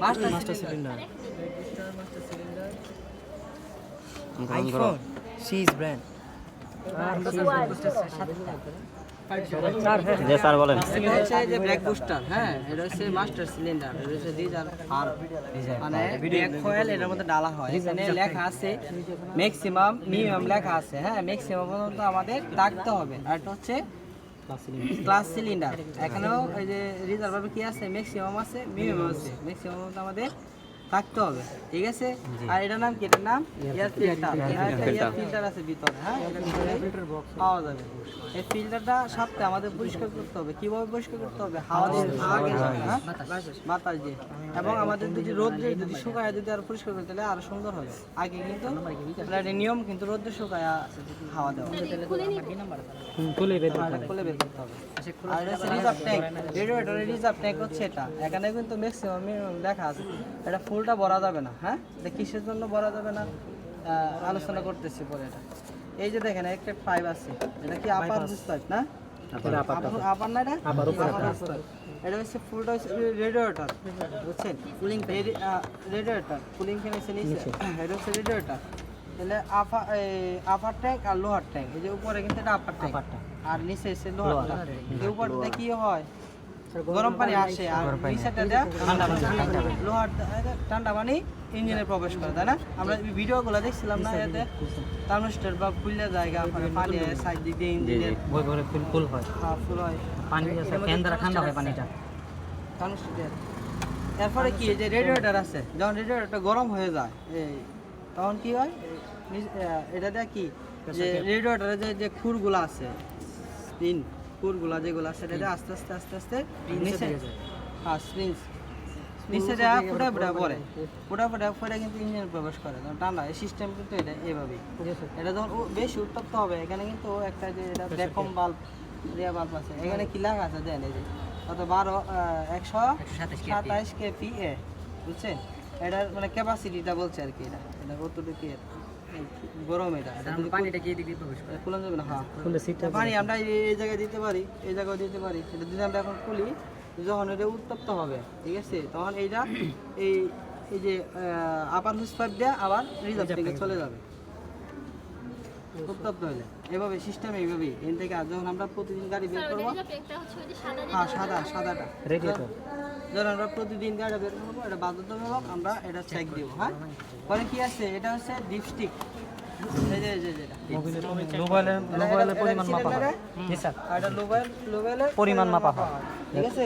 Master cylinder iPhone She's brand যে sir বলেন এটা হচ্ছে যে ব্রেক বুস্টার, হ্যাঁ এটা হচ্ছে মাস্টার সিলিন্ডার, এটা হচ্ছে ডিজার আর মানে ব্রেক কয়েল এর মধ্যে ডালা হয়। এখানে লেখা আছে ম্যাক্সিমাম মিনিমাম লেখা আছে, হ্যাঁ ম্যাক্সিমাম পর্যন্ত আমাদের থাকতে হবে। আর এটা হচ্ছে ক্লাস সিলিন্ডার, এখানেও এই যে রিজার্ভার কি আছে ম্যাক্সিমাম আছে মিনিমাম আছে, ম্যাক্সিমাম পর্যন্ত আমাদের থাকতে হবে, ঠিক আছে। আর এটার নাম কি? এটার নাম এয়ার ফিল্টার, এয়ার ফিল্টার আছে ভিতরে, হ্যাঁ এটার ভিতরে পাওয়া যাবে। এই ফিল্টারটা সপ্তাহে আমাদের পরিষ্কার করতে হবে। কিভাবে পরিষ্কার করতে হবে? হাওয়া দিয়ে, হ্যাঁ বাতাস দিয়ে, এবং আমাদের যদি রোদ্রে যদি শুকায় যদি আর পরিষ্কার করতে তাহলে আরো সুন্দর হবে। আগে কিন্তু এটা নিয়ম কিন্তু রোদ্রে শুকায় হাওয়া দেওয়া, খুলে বের করতে হবে। আর এটা হচ্ছে রিজার্ভ ট্যাঙ্ক, রেডিয়েটরের রিজার্ভ ট্যাঙ্ক হচ্ছে এটা। এখানে কিন্তু ম্যাক্সিমাম মিনিমাম লেখা আছে, এটা ফুলটা ভরা যাবে না, হ্যাঁ এটা কিসের জন্য ভরা যাবে না আলোচনা করতেছি পরে। এটা এই যে দেখেন একটা পাইপ আছে, এটা কি আপার পাইপ না? আপার না, এটা আপার পাইপ। এটা হচ্ছে ফুলটা হচ্ছে রেডিয়েটর, বুঝছেন? কুলিং রেডিয়েটর, কুলিং ফ্যান হচ্ছে নিচে, এটা হচ্ছে রেডিয়েটর। তাহলে আপার ট্যাঙ্ক আর লোহার ট্যাঙ্ক, এই যে উপরে কিন্তু এটা আপার ট্যাঙ্ক আর নিচে এসে লোহার ট্যাঙ্ক। এই উপরটা কি হয়? গরম পানি আসে আর নিচেটা ঠান্ডা পানি, লোহার ঠান্ডা পানি ইঞ্জিনে প্রবেশ করে, তাই না? আমরা ভিডিওগুলো দেখছিলাম না, এতে টার্মোস্ট্যাট বা ফুলের জায়গা পানি সাইড দিক দিয়ে ইঞ্জিনের ফুল হয়, হ্যাঁ ফুল হয়, পানি ফ্যান দ্বারা ঠান্ডা হয় পানিটা। টার্মোস্ট্যাট। এরপরে কি যে রেডিয়েটর আছে, যখন রেডিয়েটরটা গরম হয়ে যায় তখন কি হয়? এটা দেখ কি যে রেডিয়েটরে যে খুরগুলো আছে, স্প্রিং খুরগুলা যেগুলো আছে, এটা আস্তে আস্তে আস্তে আস্তে নিচে, হ্যাঁ স্প্রিংস নিচে দেওয়া ফুটা ফুটা পরে, ফুটা ফুটা পরে কিন্তু ইঞ্জিনে প্রবেশ করে ঠান্ডা। এই সিস্টেম কিন্তু এটা এভাবেই। এটা যখন বেশি উত্তপ্ত হবে, এখানে কিন্তু একটা যে এটা ভ্যাকুয়াম বাল্ব দেওয়া বাল্ব আছে, এখানে কি লেখা আছে দেন এই যে কত 127 kPa, বুঝছেন? এটার মানে ক্যাপাসিটিটা বলছে আর কি, এটা কতটুকু গরম, এটা পানিটা কি দিকে প্রবেশ করে? খুলে যাবে না, হ্যাঁ পানি আমরা এই জায়গায় দিতে পারি, এই জায়গায় দিতে পারি। এটা যদি আমরা এখন খুলি, যখন এটা উত্তপ্ত হবে, ঠিক আছে, তখন এইটা এই যে আপার হুস পাইপ দিয়ে আবার রিজার্ভ থেকে চলে যাবে উত্তপ্ত হলে। এভাবে সিস্টেম এইভাবেই এখান থেকে। আর যখন আমরা প্রতিদিন গাড়ি বের করবো, হ্যাঁ সাদাটা রেডিয়েটর, যখন আমরা প্রতিদিন গাড়ি বের করবো, এটা বাধ্যতামূলক আমরা এটা চেক দিব, হ্যাঁ। পরে কি আছে? এটা হচ্ছে ডিপস্টিক, পরিমাণ মাপা হয়, পরিমাণ মাপা হয়, ঠিক আছে।